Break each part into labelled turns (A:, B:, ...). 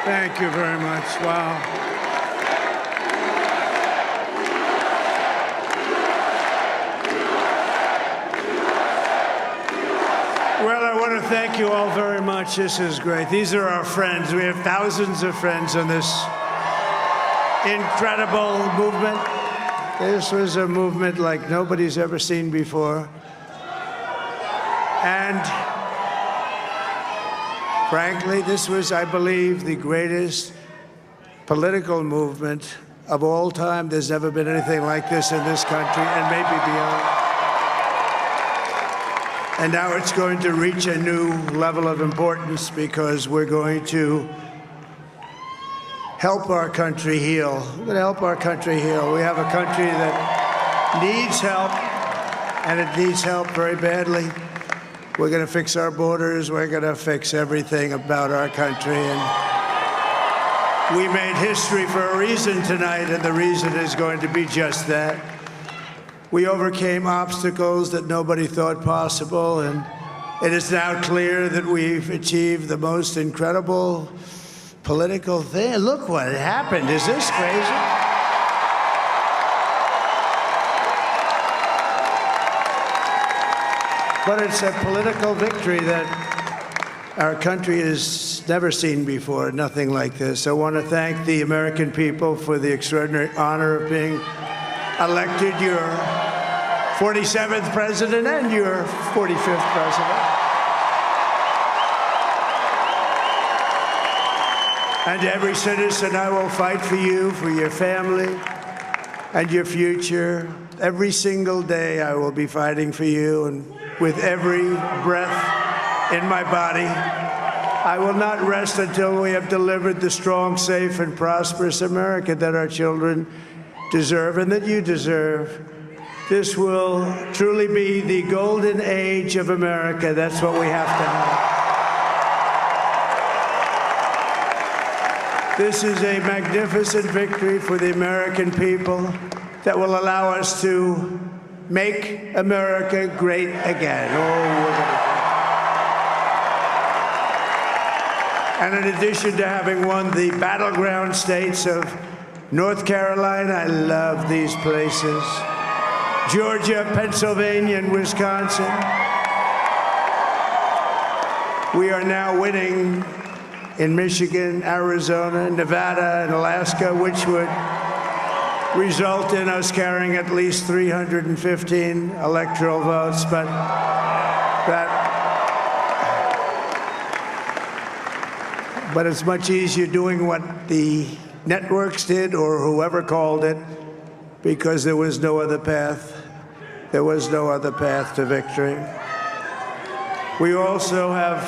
A: Thank you very much. Wow. Well, I want to thank you all very much. This is great. These are our friends. We have thousands of friends on this incredible movement. This was a movement like nobody's ever seen before. And frankly, this was, I believe, the greatest political movement of all time. There's never been anything like this in this country, and maybe beyond. And now it's going to reach a new level of importance because we're going to help our country heal. We're going to help our country heal. We have a country that needs help, and it needs help very badly. We're going to fix our borders. We're going to fix everything about our country. And we made history for a reason tonight, and the reason is going to be just that. We overcame obstacles that nobody thought possible, and it is now clear that we've achieved the most incredible political thing. Look what happened. Is this crazy? But it's a political victory that our country has never seen before, nothing like this. I want to thank the American people for the extraordinary honor of being elected your 47th president and your 45th president. And to every citizen, I will fight for you, for your family, and your future. Every single day, I will be fighting for you, and with every breath in my body, I will not rest until we have delivered the strong, safe, and prosperous America that our children deserve and that you deserve. This will truly be the golden age of America. That's what we have to have. This is a magnificent victory for the American people that will allow us to make America great again. And in addition to having won the battleground states of North Carolina, I love these places, Georgia, Pennsylvania, and Wisconsin, we are now winning in Michigan, Arizona, Nevada, and Alaska, which would result in us carrying at least 315 electoral votes, but it's much easier doing what the networks did or whoever called it, because there was no other path. There was no other path to victory. We also have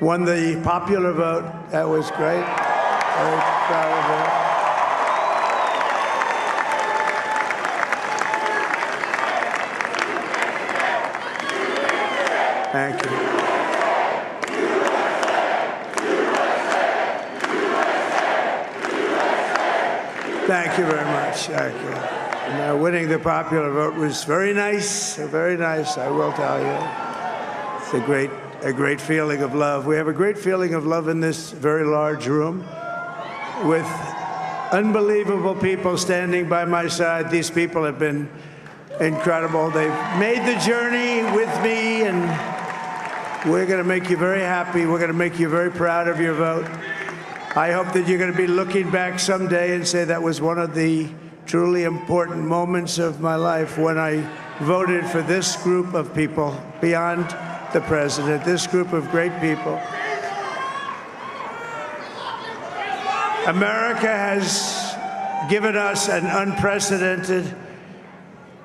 A: won the popular vote. That was great. Very proud of that. Thank you. Thank you very much. Thank you. And, winning the popular vote was very nice, I will tell you. It's a great feeling of love. We have a great feeling of love in this very large room with unbelievable people standing by my side. These people have been incredible. They've made the journey with me, and we're going to make you very happy. We're going to make you very proud of your vote. I hope that you're going to be looking back someday and say that was one of the truly important moments of my life when I voted for this group of people beyond the president, this group of great people. America has given us an unprecedented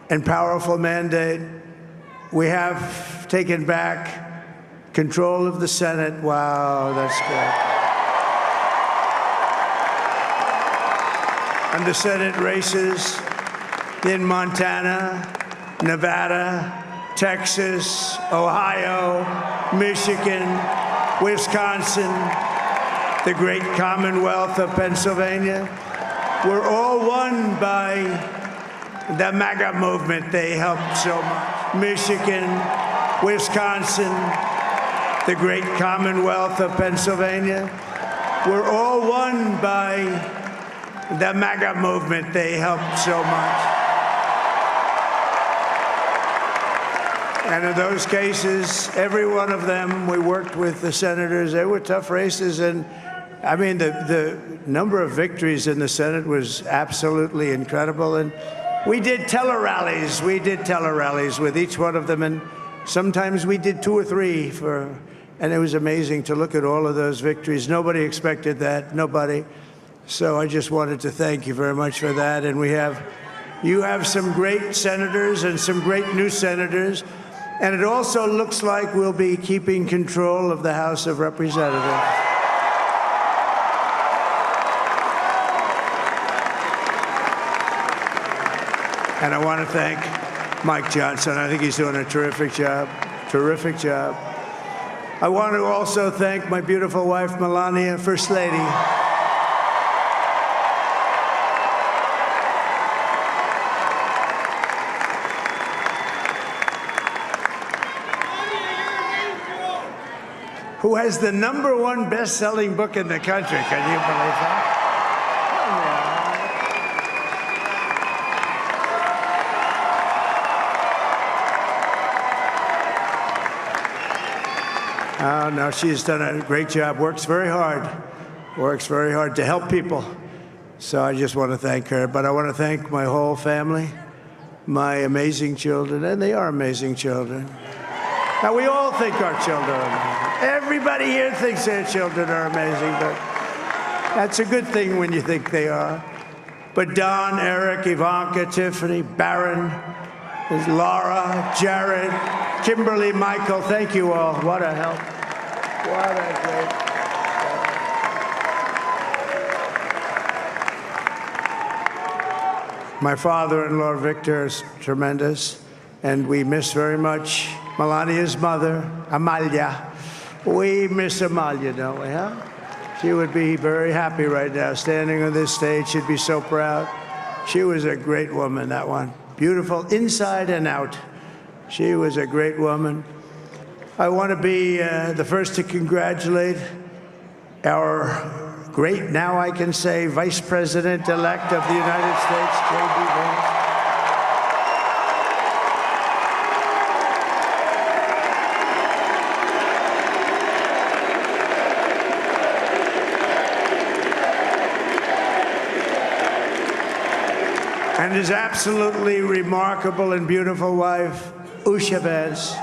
A: and powerful mandate. We have taken back control of the Senate. Wow, that's good. And the Senate races in Montana, Nevada, Texas, Ohio, Michigan, Wisconsin, the great Commonwealth of Pennsylvania, were all won by the MAGA movement. They helped so much. Michigan, Wisconsin, the great Commonwealth of Pennsylvania, We're all one by the MAGA movement. They helped so much. And in those cases, every one of them, we worked with the senators. They were tough races. And I mean, the number of victories in the Senate was absolutely incredible. And we did tele-rallies. We did tele-rallies with each one of them. And sometimes we did 2 or 3 and it was amazing to look at all of those victories. Nobody expected that, nobody. So I just wanted to thank you very much for that. And you have some great senators and some great new senators. And it also looks like we'll be keeping control of the House of Representatives. And I want to thank Mike Johnson. I think he's doing a terrific job. Terrific job. I want to also thank my beautiful wife, Melania, First Lady. Who has the #1 best-selling book in the country. Can you believe that? Oh, no, she's done a great job, works very hard to help people. So I just want to thank her. But I want to thank my whole family, my amazing children, and they are amazing children. Now, we all think our children are amazing. Everybody here thinks their children are amazing, but that's a good thing when you think they are. But Don, Eric, Ivanka, Tiffany, Barron, there's Laura, Jared, Kimberly, Michael, thank you all. What a help. What a great help. My father-in-law, Victor, is tremendous, and we miss very much Melania's mother, Amalia. We miss Amalia, don't we, huh? She would be very happy right now, standing on this stage. She'd be so proud. She was a great woman, that one. Beautiful inside and out. She was a great woman. I want to be the first to congratulate our great, now I can say, Vice President-elect of the United States, J.D. Vance. And his absolutely remarkable and beautiful wife, Usha Vance.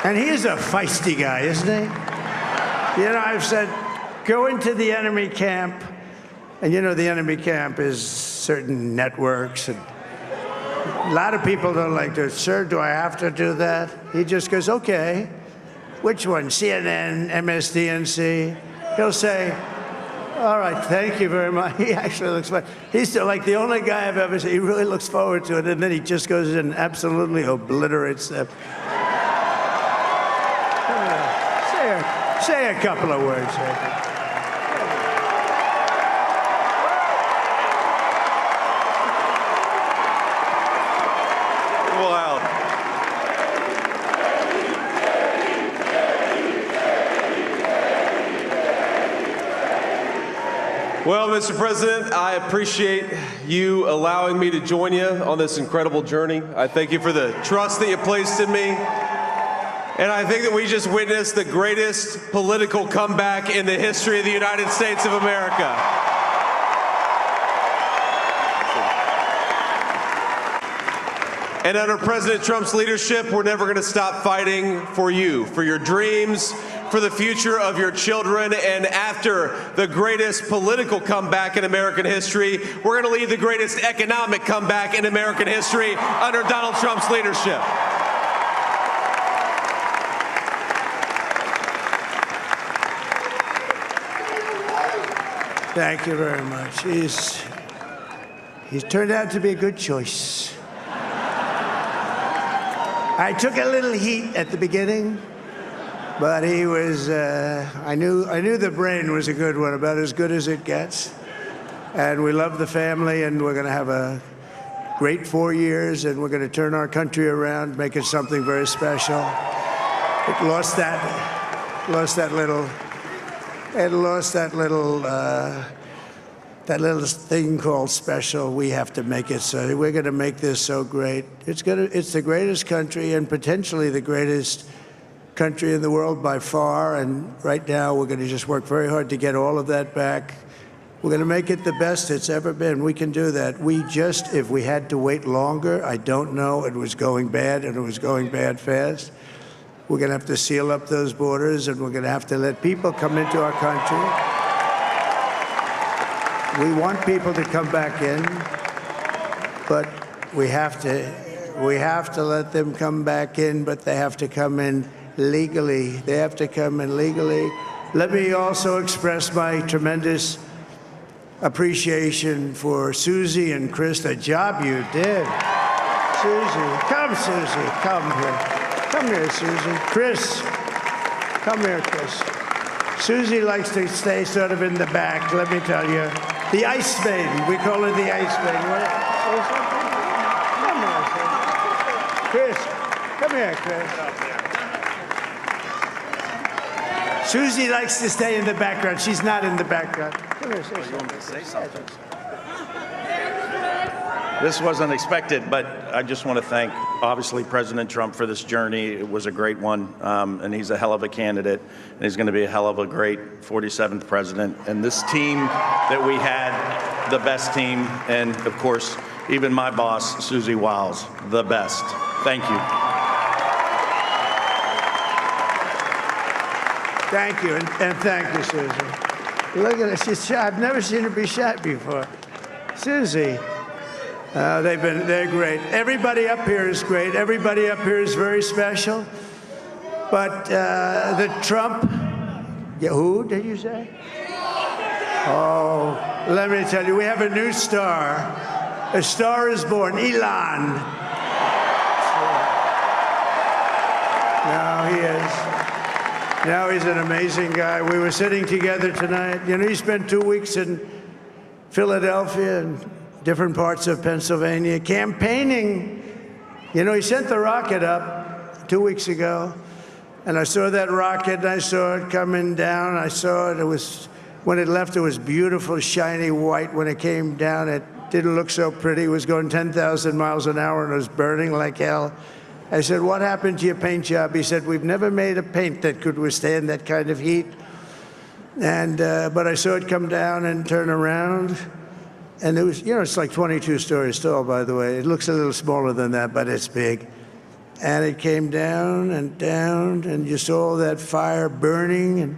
A: And he is a feisty guy, isn't he? You know, I've said, go into the enemy camp, and you know the enemy camp is certain networks, and a lot of people don't like to, sir, do I have to do that? He just goes, okay, which one, CNN, MSDNC? He'll say, all right, thank you very much. He actually looks fine. He's still like the only guy I've ever seen. He really looks forward to it, and then he just goes in and absolutely obliterates them. Say a couple of words.
B: Wow. Well, Mr. President, I appreciate you allowing me to join you on this incredible journey. I thank you for the trust that you placed in me. And I think that we just witnessed the greatest political comeback in the history of the United States of America. And under President Trump's leadership, we're never going to stop fighting for you, for your dreams, for the future of your children. And after the greatest political comeback in American history, we're going to lead the greatest economic comeback in American history under Donald Trump's leadership.
A: Thank you very much. He's turned out to be a good choice. I took a little heat at the beginning, but he was, I knew the brain was a good one, about as good as it gets. And we love the family, and we're going to have a great 4 years, and we're going to turn our country around, make it something very special. It lost that lost that little thing called special. We have to make it so. We're going to make this so great. It's the greatest country and potentially the greatest country in the world by far. And right now, we're going to just work very hard to get all of that back. We're going to make it the best it's ever been. We can do that. If we had to wait longer, I don't know. It was going bad, and it was going bad fast. We're going to have to seal up those borders, and we're going to have to let people come into our country. We want people to come back in, but we have to let them come back in, but they have to come in legally. They have to come in legally. Let me also express my tremendous appreciation for Susie and Chris, the job you did. Susie, come here. Come here, Susie. Chris, come here, Chris. Susie likes to stay sort of in the back, let me tell you. The Ice Maiden, we call her the Ice Maiden. Come here, Chris. Come here, Chris. Susie likes to stay in the background. She's not in the background. Come here, say something.
C: This wasn't expected, but I just want to thank, obviously, President Trump for this journey. It was a great one, and he's a hell of a candidate, and he's going to be a hell of a great 47th president. And this team that we had, the best team, and, of course, even my boss, Susie Wiles, the best. Thank you.
A: Thank you, and thank you, Susie. Look at her, she's shy. I've never seen her be shy before. Susie. They're great. Everybody up here is great. Everybody up here is very special. But the Trump, who did you say? Oh, let me tell you, we have a new star. A star is born, Elon. Now he is. Now he's an amazing guy. We were sitting together tonight. You know, he spent 2 weeks in Philadelphia and different parts of Pennsylvania campaigning. You know, he sent the rocket up 2 weeks ago, and I saw that rocket, and I saw it coming down. I saw it. When it left, it was beautiful, shiny white. When it came down, it didn't look so pretty. It was going 10,000 miles an hour, and it was burning like hell. I said, what happened to your paint job? He said, we've never made a paint that could withstand that kind of heat. And but I saw it come down and turn around. And it was, you know, it's like 22 stories tall, by the way. It looks a little smaller than that, but it's big. And it came down, and you saw that fire burning.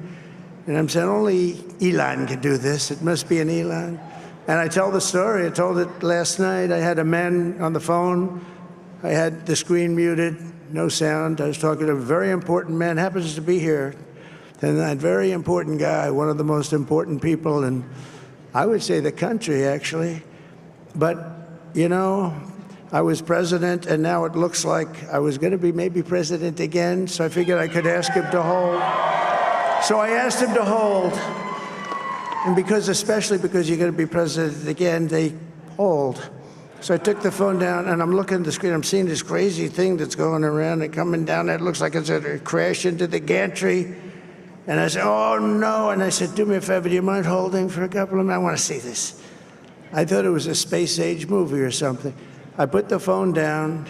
A: And I'm saying, only Elon can do this. It must be an Elon. And I tell the story. I told it last night. I had a man on the phone. I had the screen muted, no sound. I was talking to a very important man, happens to be here. And that very important guy, one of the most important people in, I would say, the country, actually. But, you know, I was president, and now it looks like I was going to be maybe president again, so I figured I could ask him to hold. So I asked him to hold. And especially because you're going to be president again, they hold. So I took the phone down, and I'm looking at the screen. I'm seeing this crazy thing that's going around and coming down. It looks like it's going to crash into the gantry. And I said, oh, no. And I said, do me a favor, do you mind holding for a couple of minutes? I want to see this. I thought it was a space-age movie or something. I put the phone down.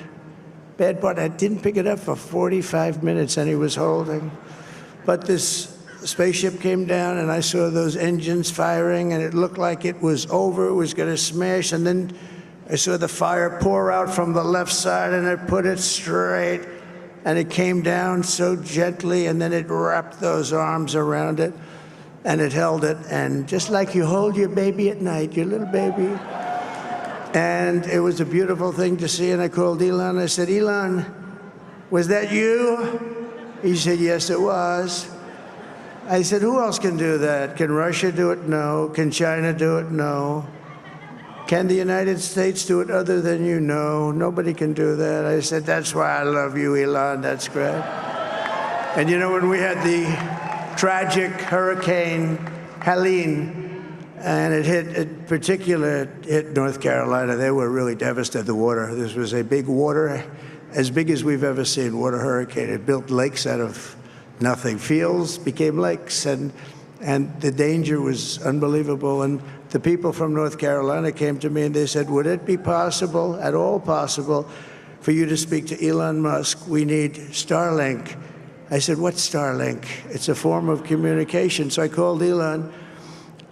A: Bad part, I didn't pick it up for 45 minutes, and he was holding. But this spaceship came down, and I saw those engines firing, and it looked like it was over. It was going to smash. And then I saw the fire pour out from the left side, and I put it straight. And it came down so gently, and then it wrapped those arms around it, and it held it. And just like you hold your baby at night, your little baby. And it was a beautiful thing to see. And I called Elon. I said, Elon, was that you? He said, yes, it was. I said, who else can do that? Can Russia do it? No. Can China do it? No. Can the United States do it other than you? No, nobody can do that. I said, that's why I love you, Elon. That's great. And you know, when we had the tragic Hurricane Helene, and it hit North Carolina, they were really devastated, the water. This was a big water, as big as we've ever seen, water hurricane. It built lakes out of nothing. Fields became lakes, and the danger was unbelievable. And the people from North Carolina came to me and they said, would it be possible, at all possible, for you to speak to Elon Musk? We need Starlink. I said, what's Starlink? It's a form of communication. So I called Elon,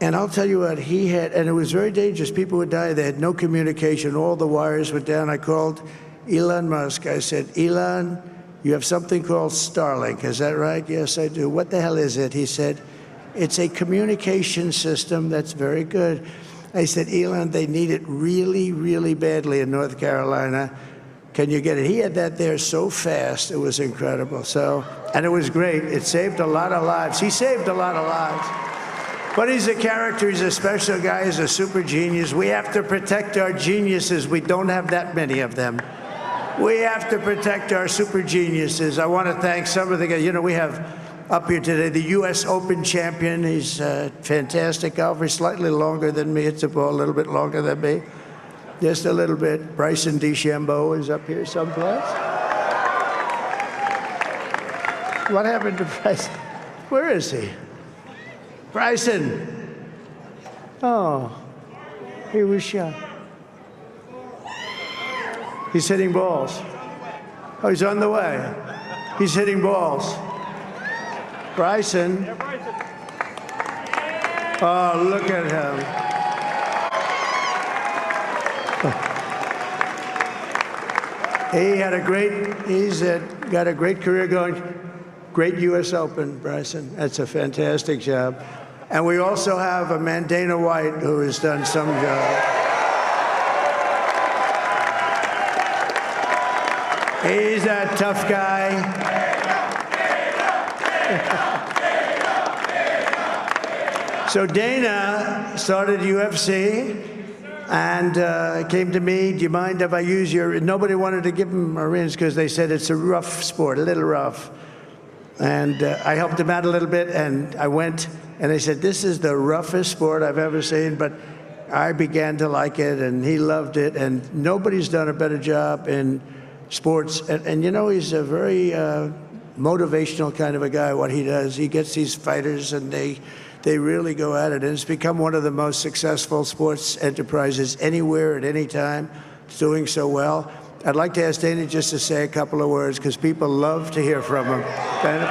A: and I'll tell you what, he had, and it was very dangerous. People would die. They had no communication. All the wires were down. I called Elon Musk. I said, Elon, you have something called Starlink. Is that right? Yes, I do. What the hell is it? He said, it's a communication system that's very good. I said, Elon, they need it really, really badly in North Carolina. Can you get it? He had that there so fast. It was incredible. So, and it was great. It saved a lot of lives. He saved a lot of lives. But he's a character. He's a special guy. He's a super genius. We have to protect our geniuses. We don't have that many of them. We have to protect our super geniuses. I want to thank some of the guys. You know, we have up here today the U.S. Open champion. He's a fantastic golfer. Slightly longer than me. It's a ball a little bit longer than me. Just a little bit. Bryson DeChambeau is up here someplace. What happened to Bryson? Where is he? Bryson. Oh, he was shot. He's hitting balls. Oh, he's on the way. He's hitting balls. Bryson. Oh, look at him. He's got a great career going. Great U.S. Open, Bryson. That's a fantastic job. And we also have a man, Dana White, who has done some job. He's a tough guy. So Dana started UFC and came to me, do you mind if I use your, nobody wanted to give him Marines because they said it's a rough sport, a little rough. And I helped him out a little bit, and I went, and they said, this is the roughest sport I've ever seen, but I began to like it, and he loved it, and nobody's done a better job in sports. And you know, he's a very motivational kind of a guy, what he does. He gets these fighters, and they really go at it, and it's become one of the most successful sports enterprises anywhere at any time. It's doing so well. I'd like to ask Dana just to say a couple of words, because people love to hear from him. Dana,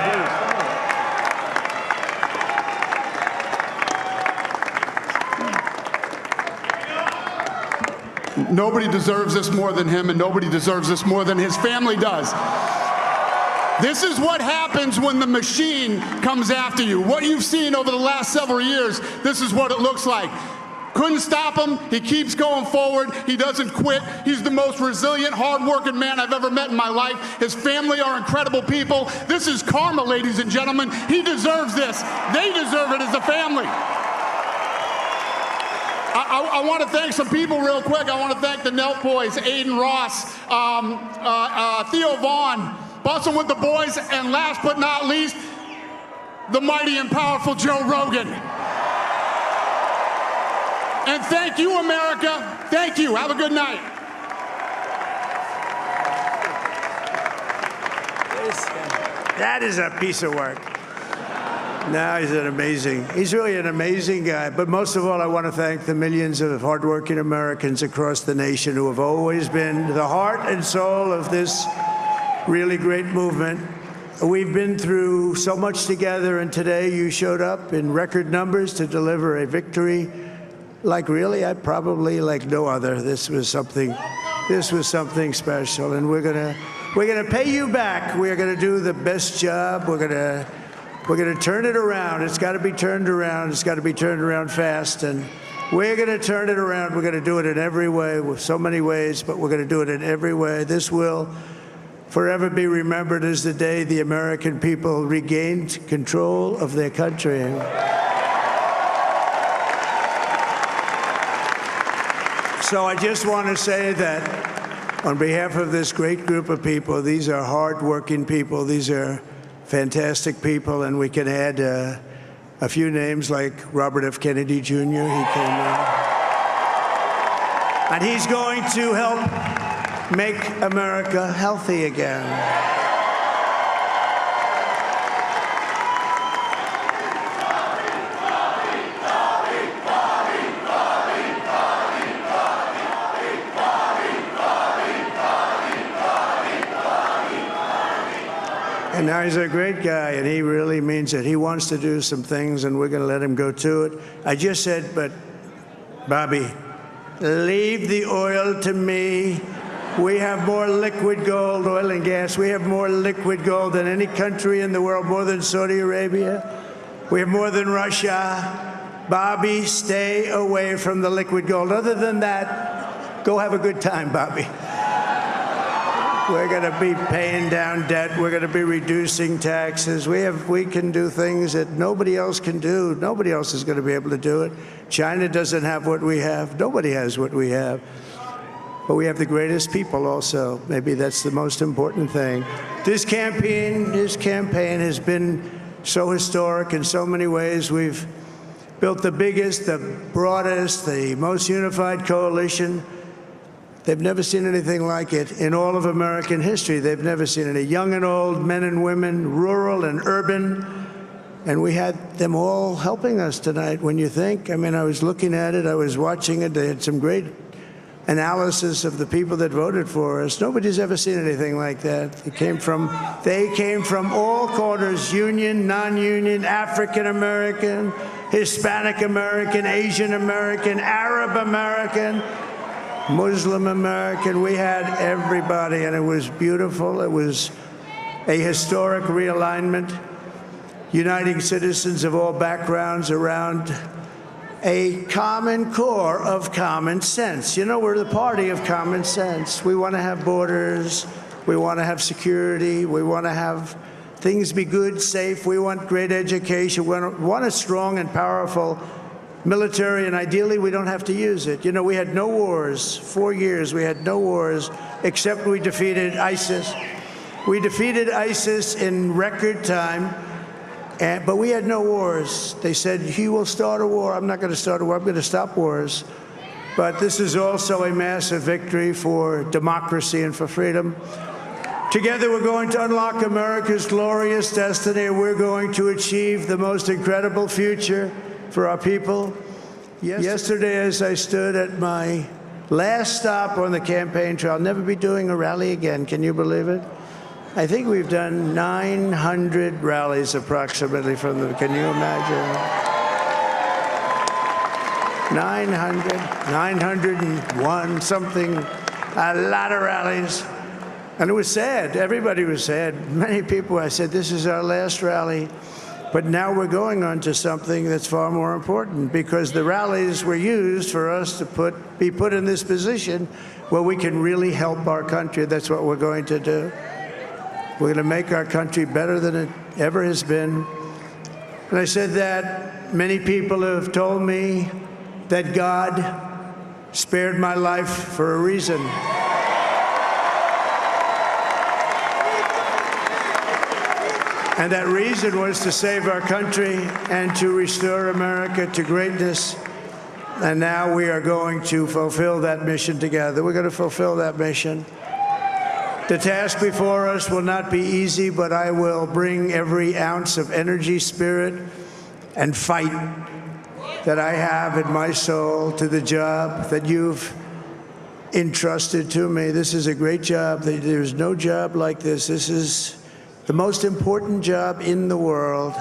D: please. Nobody deserves this more than him, and nobody deserves this more than his family does. This is what happens when the machine comes after you. What you've seen over the last several years, this is what it looks like. Couldn't stop him. He keeps going forward. He doesn't quit. He's the most resilient, hard-working man I've ever met in my life. His family are incredible people. This is karma, ladies and gentlemen. He deserves this. They deserve it as a family. I want to thank some people real quick. I want to thank the Nelk boys, Aiden Ross, Theo Vaughn, Bussin' with the boys, and last but not least, the mighty and powerful Joe Rogan. And thank you, America. Thank you. Have a good night.
A: that is a piece of work. No, he's really an amazing guy. But most of all, I want to thank the millions of hardworking Americans across the nation who have always been the heart and soul of this really great movement. We've been through so much together, and today you showed up in record numbers to deliver a victory like probably like no other. This was something special, and we're gonna pay you back. We're gonna do the best job. We're gonna turn it around. It's got to be turned around. It's got to be turned around fast, and we're gonna turn it around. We're gonna do it in every way, with so many ways, but we're gonna do it in every way. This will forever be remembered as the day the American people regained control of their country. So I just want to say that on behalf of this great group of people, these are hard-working people. These are fantastic people, and we can add a few names like Robert F. Kennedy Jr. He came in. And he's going to help make America healthy again. And now he's a great guy, and he really means it. He wants to do some things, and we're going to let him go to it. I just said, but Bobby, leave the oil to me. We have more liquid gold, oil and gas. We have more liquid gold than any country in the world, more than Saudi Arabia. We have more than Russia. Bobby, stay away from the liquid gold. Other than that, go have a good time, Bobby. We're going to be paying down debt. We're going to be reducing taxes. We can do things that nobody else can do. Nobody else is going to be able to do it. China doesn't have what we have. Nobody has what we have. But we have the greatest people also. Maybe that's the most important thing. This campaign has been so historic in so many ways. We've built the biggest, the broadest, the most unified coalition. They've never seen anything like it in all of American history. They've never seen it. Young and old, men and women, rural and urban. And we had them all helping us tonight. When you think, I mean, I was looking at it, I was watching it. They had some great analysis of the people that voted for us. Nobody's ever seen anything like that. They came from all corners, union, non-union, African American, Hispanic American, Asian American, Arab American, Muslim American. We had everybody, and it was beautiful. It was a historic realignment, uniting citizens of all backgrounds around a common core of common sense. You know, we're the party of common sense. We want to have borders. We want to have security. We want to have things be good, safe. We want great education. We want a strong and powerful military, and ideally we don't have to use it. You know, we had no wars. 4 years we had no wars, except we defeated ISIS. We defeated ISIS in record time. But we had no wars. They said, he will start a war. I'm not going to start a war. I'm going to stop wars. But this is also a massive victory for democracy and for freedom. Together, we're going to unlock America's glorious destiny. We're going to achieve the most incredible future for our people. Yesterday, as I stood at my last stop on the campaign trail, I'll never be doing a rally again. Can you believe it? I think we've done 900 rallies approximately from them. Can you imagine? 901, something, a lot of rallies. And it was sad. Everybody was sad. Many people, I said, this is our last rally. But now we're going on to something that's far more important, because the rallies were used for us to be put in this position where we can really help our country. That's what we're going to do. We're going to make our country better than it ever has been. And I said that many people have told me that God spared my life for a reason. And that reason was to save our country and to restore America to greatness. And now we are going to fulfill that mission together. We're going to fulfill that mission. The task before us will not be easy, but I will bring every ounce of energy, spirit, and fight that I have in my soul to the job that you've entrusted to me. This is a great job. There's no job like this. This is the most important job in the world.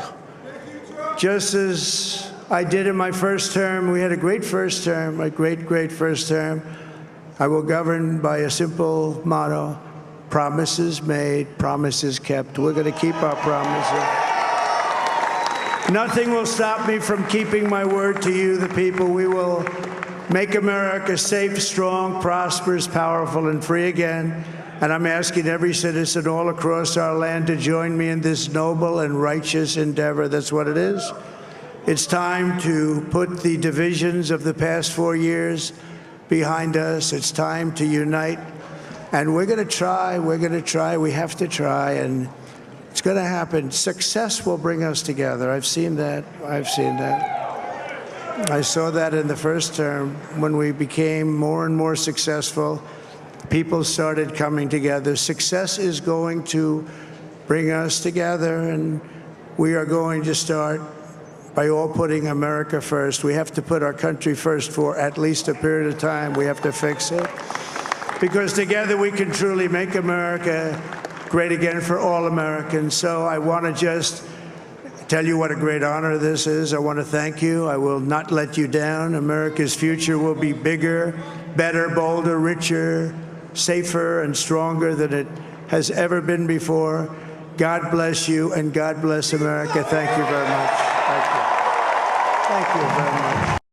A: Just as I did in my first term, we had a great first term, a great first term. I will govern by a simple motto: promises made, promises kept. We're going to keep our promises. Nothing will stop me from keeping my word to you, the people. We will make America safe, strong, prosperous, powerful, and free again. And I'm asking every citizen all across our land to join me in this noble and righteous endeavor. That's what it is. It's time to put the divisions of the past 4 years behind us. It's time to unite. And we're going to try, we have to try, and it's going to happen. Success will bring us together. I've seen that. I saw that in the first term. When we became more and more successful, people started coming together. Success is going to bring us together, and we are going to start by all putting America first. We have to put our country first for at least a period of time. We have to fix it. Because together we can truly make America great again for all Americans. So I want to just tell you what a great honor this is. I want to thank you. I will not let you down. America's future will be bigger, better, bolder, richer, safer, and stronger than it has ever been before. God bless you, and God bless America. Thank you very much. Thank you. Thank you very much.